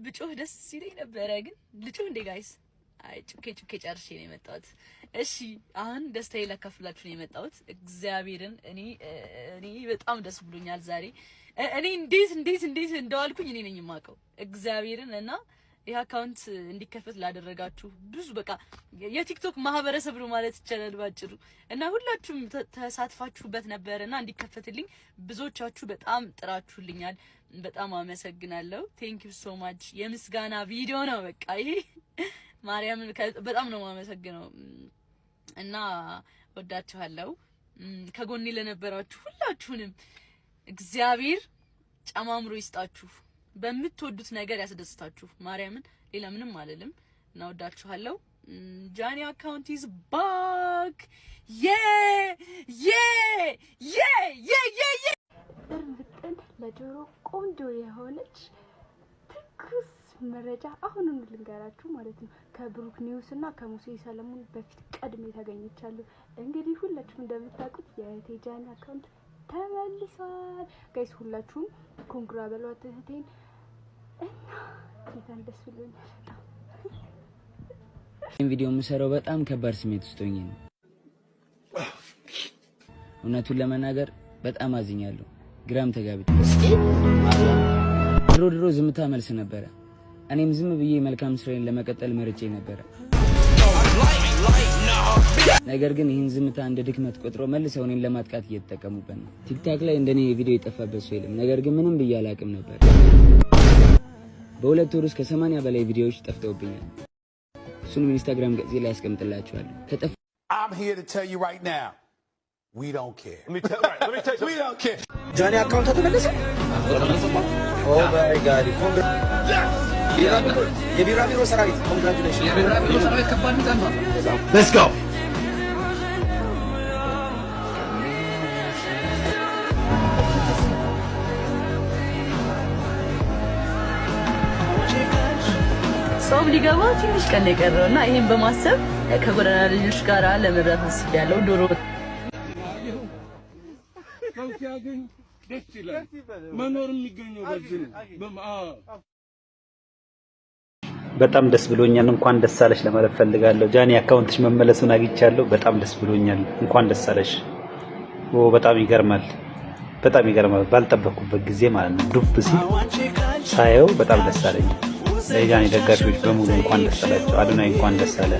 ብጮህ ደስ ይለኝ ነበረ ግን ልጮህ እንዴ ጋይስ? አይ ጩኬ ጨርሼ ነው የመጣሁት። እሺ አሁን ደስታዬ ላካፍላችሁ ነው የመጣሁት። እግዚአብሔርን እኔ በጣም ደስ ብሎኛል ዛሬ። እኔ እንዴት እንደዋልኩኝ እኔ ነኝ የማውቀው እግዚአብሔርን። እና ይሄ አካውንት እንዲከፈት ላደረጋችሁ ብዙ በቃ የቲክቶክ ማህበረሰብ ነው ማለት ይቻላል ባጭሩ። እና ሁላችሁም ተሳትፋችሁበት ነበርና እንዲከፈትልኝ ብዙዎቻችሁ በጣም ጥራችሁልኛል። በጣም አመሰግናለሁ። ቴንክ ዩ ሶ ማች። የምስጋና ቪዲዮ ነው በቃ ይሄ ማርያምን በጣም ነው የማመሰግነው እና ወዳችኋለሁ። ከጎኔ ለነበራችሁ ሁላችሁንም እግዚአብሔር ጨማምሮ ይስጣችሁ፣ በምትወዱት ነገር ያስደስታችሁ። ማርያምን ሌላ ምንም አልልም እና ወዳችኋለሁ። ጃኒ አካውንት ኢዝ ባክ እርግጥን ለጆሮ ቆንጆ የሆነች ትኩስ መረጃ አሁንም ልንገራችሁ ማለት ነው። ከብሩክ ኒውስ እና ከሙሴ ሰለሞን በፊት ቀድሜ ተገኝቻለሁ። እንግዲህ ሁላችሁም እንደምታውቁት የቴጃኒ አካውንት ተመልሷል። ጋይስ ሁላችሁም ኮንግራ በሏት እህቴን እና ጌታን ደስ ብሎኛል በጣም። ይሄን ቪዲዮ የምሰራው በጣም ከባድ ስሜት ውስጥ ሆኜ ነው። እውነቱን ለመናገር በጣም አዝኛለሁ፣ ግራም ተጋብቻለሁ። ድሮ ዝምታ መልስ ነበረ። እኔም ዝም ብዬ መልካም ስራዬን ለመቀጠል መርጬ ነበረ። ነገር ግን ይህን ዝምታ እንደ ድክመት ቆጥሮ መልሰው እኔን ለማጥቃት እየተጠቀሙበት ነው። ቲክታክ ላይ እንደኔ ቪዲዮ የጠፋበት ሰው የለም። ነገር ግን ምንም ብዬ አላቅም ነበር። በሁለት ወር ውስጥ ከ80 በላይ ቪዲዮዎች ጠፍተውብኛል። እሱንም ኢንስታግራም ገጽ ላይ አስቀምጥላችኋለሁ። I'm here to tell you right now, we don't care. Let me tell you, we don't care. ጃኒ አካውንት ተመለሰ? ኦ ማይ ጋድ! የቢራቢሮ ሰራዊት ኮንግራቹሌሽን! የቢራቢሮ ሰራዊት ከባድ ነው። Let's go. ጾም ሊገባ ትንሽ ቀን የቀረውና ይሄን በማሰብ ከጎዳና ልጆች ጋር ለመብላት አስቤያለሁ። ዶሮ ሲያገኝ ደስ ይላል። መኖር የሚገኘው በዚህ ነው። በጣም ደስ ብሎኛል። እንኳን ደስ አለሽ ለማለት ፈልጋለሁ። ጃኒ አካውንትሽ መመለሱን አግኝቻለሁ። በጣም ደስ ብሎኛል። እንኳን ደስ አለሽ። በጣም ይገርማል። በጣም ይገርማል። ባልጠበቅኩበት ጊዜ ማለት ነው ዱብ ሲል ሳየው በጣም ደስ አለኝ። ለጃኒ ደጋፊዎች በሙሉ እንኳን ደስ አላችሁ። አዶናይ እንኳን ደስ አለ።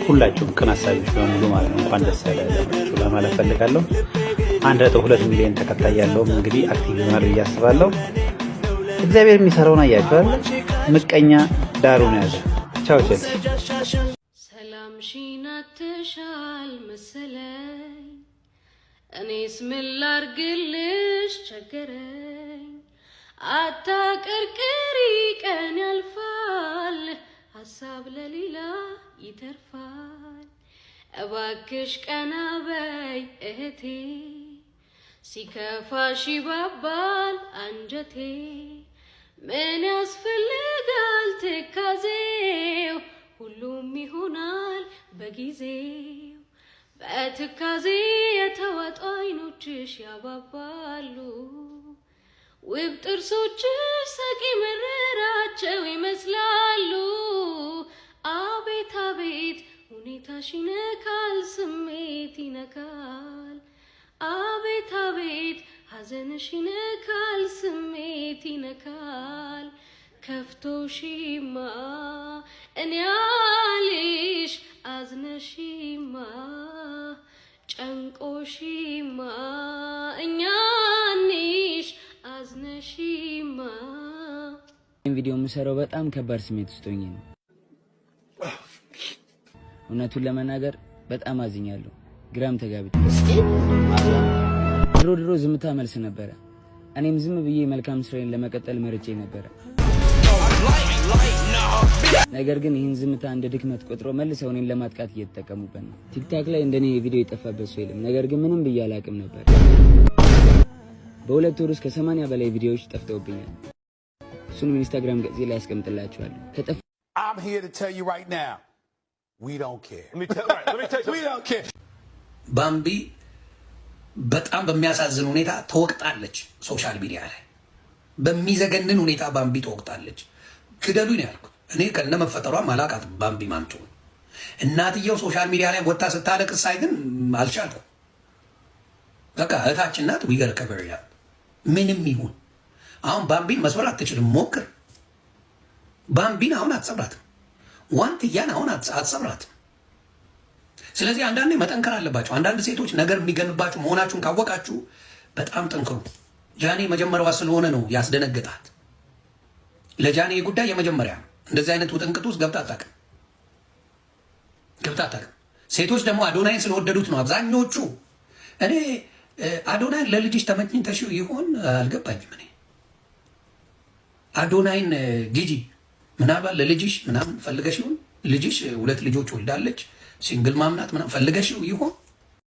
ሁላችሁም ቅን አሳቢዎች በሙሉ ማለት ነው እንኳን ደስ አላችሁ ለማለት ፈልጋለሁ። 1.2 ሚሊዮን ተከታይ ያለውም እንግዲህ አክቲቭ ይሆናል ብዬ አስባለሁ። እግዚአብሔር የሚሰራውን አያችኋል። ምቀኛ ዳሩን ያዘ። ቻው ቸል ሰላም ሺናትሻል መሰለኝ እኔስ ምን ላርግልሽ ቸገረኝ አታቀርቅሪ ቀን ያልፋል ሐሳብ ለሌላ ይተርፋል እባክሽ ቀና በይ እህቴ ሲከፋሽ ይባባል አንጀቴ ምን ያስፈልጋል ትካዜው ሁሉም ይሆናል በጊዜው በትካዜ የተዋጡ አይኖችሽ ያባባሉ ውብ ጥርሶችሽ ሳቂ መረራቸው ይመስላሉ አቤት አቤት ሁኔታሽ ይነካል ስሜት ይነካል አቤት አቤት ሐዘንሽ ይነካል ስሜት ይነካል ከፍቶሽማ እኔ አልሽ አዝነሽማ ጨንቆሽማ እኛንሽ አዝነሽማ። ይሄን ቪዲዮ የምሰራው በጣም ከባድ ስሜት ውስጥ ሆኜ ነው። እውነቱን ለመናገር በጣም አዝኛለሁ፣ ግራም ተጋብቻለሁ። ድሮ ዝምታ መልስ ነበረ። እኔም ዝም ብዬ መልካም ስራዬን ለመቀጠል መርጬ ነበረ። ነገር ግን ይህን ዝምታ እንደ ድክመት ቆጥሮ መልሰው እኔን ለማጥቃት እየተጠቀሙበት ነው። ቲክታክ ላይ እንደኔ ቪዲዮ የጠፋበት ሰው የለም። ነገር ግን ምንም ብዬ አላቅም ነበር። በሁለት ወር ውስጥ ከ80 በላይ ቪዲዮዎች ጠፍተውብኛል። እሱንም ኢንስታግራም ገጽ ላይ አስቀምጥላችኋለሁ። I'm here to tell you right now, we don't care. Let me tell you, we don't care. ባምቢ በጣም በሚያሳዝን ሁኔታ ተወቅጣለች። ሶሻል ሚዲያ ላይ በሚዘገንን ሁኔታ ባምቢ ተወቅጣለች። ግደሉኝ ነው ያልኩት። እኔ ከነ መፈጠሯ ማላቃት ባምቢ ማንቱ እናትየው ሶሻል ሚዲያ ላይ ወጣ ስታለቅስ ሳይ ግን አልቻልኩም። በቃ እህታችን ናት። ዊገር ከበር ያ ምንም ይሁን አሁን ባምቢን መስበር አትችልም። ሞክር። ባምቢን አሁን አትሰብራትም። ዋንትያን አሁን አትሰብራትም። ስለዚህ አንዳንዴ መጠንከር አለባቸው። አንዳንድ ሴቶች ነገር የሚገንባችሁ መሆናችሁን ካወቃችሁ በጣም ጠንክሩ። ጃኔ መጀመሪያዋ ስለሆነ ነው ያስደነግጣት። ለጃኔ ጉዳይ የመጀመሪያ ነው። እንደዚህ አይነት ውጥንቅጥ ውስጥ ገብታ አታውቅም። ሴቶች ደግሞ አዶናይን ስለወደዱት ነው አብዛኞቹ። እኔ አዶናይን ለልጅሽ ተመኝተሽው ይሆን አልገባኝም። እኔ አዶናይን ጂጂ ምናልባት ለልጅሽ ምናምን ፈልገሽ ይሆን? ልጅሽ 2 ልጆች ወልዳለች፣ ሲንግል ማምናት ምናምን ፈልገሽው ይሆን?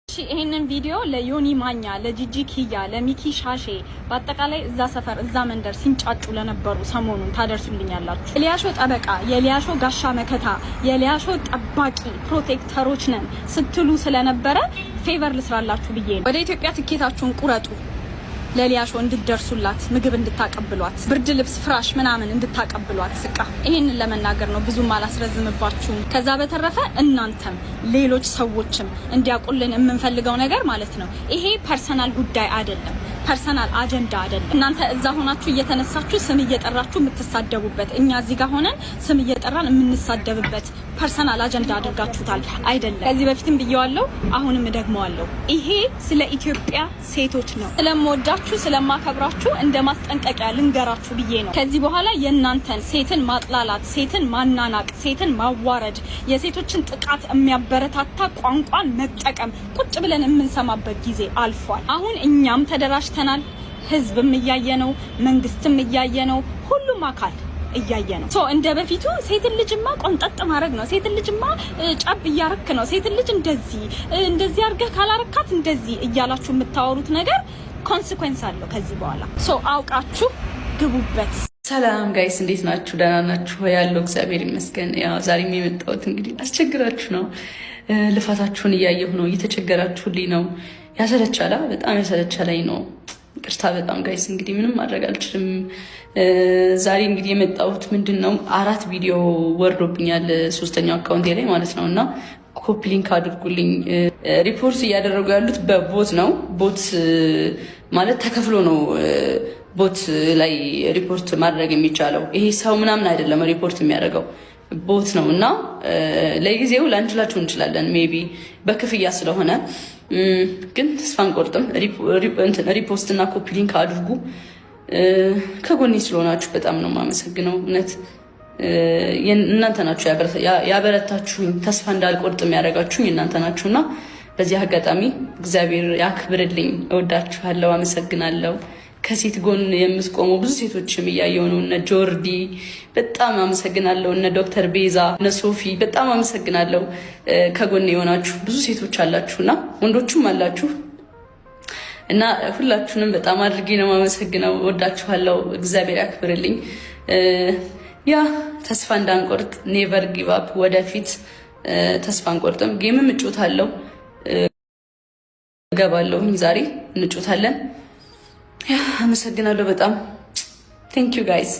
እሺ ይሄንን ቪዲዮ ለዮኒ ማኛ፣ ለጂጂ ኪያ፣ ለሚኪ ሻሼ በአጠቃላይ እዛ ሰፈር እዛ መንደር ሲንጫጩ ለነበሩ ሰሞኑን ታደርሱልኛላችሁ። የሊያሾ ጠበቃ፣ የሊያሾ ጋሻ መከታ፣ የሊያሾ ጠባቂ ፕሮቴክተሮች ነን ስትሉ ስለነበረ ፌቨር ልስራላችሁ ብዬ ነው። ወደ ኢትዮጵያ ትኬታችሁን ቁረጡ። ለሊያሾ እንድትደርሱላት፣ ምግብ እንድታቀብሏት፣ ብርድ ልብስ ፍራሽ ምናምን እንድታቀብሏት። ስቃ ይሄንን ለመናገር ነው፣ ብዙም አላስረዝምባችሁም። ከዛ በተረፈ እናንተም ሌሎች ሰዎችም እንዲያውቁልን የምንፈልገው ነገር ማለት ነው፣ ይሄ ፐርሰናል ጉዳይ አይደለም፣ ፐርሰናል አጀንዳ አይደለም። እናንተ እዛ ሆናችሁ እየተነሳችሁ ስም እየጠራችሁ የምትሳደቡበት፣ እኛ እዚህ ጋር ሆነን ስም እየጠራን የምንሳደብበት ፐርሰናል አጀንዳ አድርጋችሁታል አይደለም። ከዚህ በፊትም ብየዋለሁ፣ አሁንም እደግመዋለሁ። ይሄ ስለ ኢትዮጵያ ሴቶች ነው። ስለምወዳችሁ ስለማከብራችሁ እንደ ማስጠንቀቂያ ልንገራችሁ ብዬ ነው። ከዚህ በኋላ የእናንተን ሴትን ማጥላላት፣ ሴትን ማናናቅ፣ ሴትን ማዋረድ፣ የሴቶችን ጥቃት የሚያበረታታ ቋንቋን መጠቀም ቁጭ ብለን የምንሰማበት ጊዜ አልፏል። አሁን እኛም ተደራጅተናል። ህዝብም እያየ ነው፣ መንግስትም እያየ ነው፣ ሁሉም አካል እያየ ነው። እንደ በፊቱ ሴትን ልጅማ ቆንጠጥ ማድረግ ነው፣ ሴትን ልጅማ ጫብ እያረክ ነው፣ ሴትን ልጅ እንደዚህ አድርገህ ካላረካት እንደዚህ እያላችሁ የምታወሩት ነገር ኮንሲኩዌንስ አለው ከዚህ በኋላ። አውቃችሁ ግቡበት። ሰላም ጋይስ፣ እንዴት ናችሁ? ደህና ናችሁ? ያለው እግዚአብሔር ይመስገን። ያው ዛሬም የመጣሁት እንግዲህ አስቸግራችሁ ነው። ልፋታችሁን እያየሁ ነው፣ እየተቸገራችሁልኝ ነው። ያሰለቻላ፣ በጣም ያሰለቻለኝ ነው። ቅርታ በጣም ጋይስ፣ እንግዲህ ምንም ማድረግ አልችልም። ዛሬ እንግዲህ የመጣሁት ምንድን ነው 4 ቪዲዮ ወርዶብኛል 3ኛው አካውንቴ ላይ ማለት ነው። እና ኮፒ ሊንክ አድርጉልኝ። ሪፖርት እያደረጉ ያሉት በቦት ነው። ቦት ማለት ተከፍሎ ነው ቦት ላይ ሪፖርት ማድረግ የሚቻለው። ይሄ ሰው ምናምን አይደለም ሪፖርት የሚያደርገው ቦት ነው። እና ለጊዜው ላንችላችሁ እንችላለን ሜቢ በክፍያ ስለሆነ፣ ግን ተስፋ አንቆርጥም። ሪፖስት እና ኮፒ ሊንክ አድርጉ። ከጎኔ ስለሆናችሁ በጣም ነው የማመሰግነው። እውነት እናንተ ናችሁ ያበረታችሁኝ፣ ተስፋ እንዳልቆርጥ የሚያደርጋችሁኝ እናንተ ናችሁና በዚህ አጋጣሚ እግዚአብሔር ያክብርልኝ። እወዳችኋለሁ፣ አመሰግናለሁ። ከሴት ጎን የምትቆሙ ብዙ ሴቶችም እያየሁ ነው። እነ ጆርዲ በጣም አመሰግናለሁ። እነ ዶክተር ቤዛ፣ እነ ሶፊ በጣም አመሰግናለሁ። ከጎን የሆናችሁ ብዙ ሴቶች አላችሁና ወንዶችም አላችሁ እና ሁላችሁንም በጣም አድርጌ ነው የማመሰግነው። ወዳችኋለሁ። እግዚአብሔር ያክብርልኝ። ያ ተስፋ እንዳንቆርጥ፣ ኔቨር ጊቭ አፕ፣ ወደፊት ተስፋ አንቆርጥም። ጌምም እጮታለሁ፣ እገባለሁ። ዛሬ እንጮታለን። አመሰግናለሁ በጣም ቴንክ ዩ ጋይስ።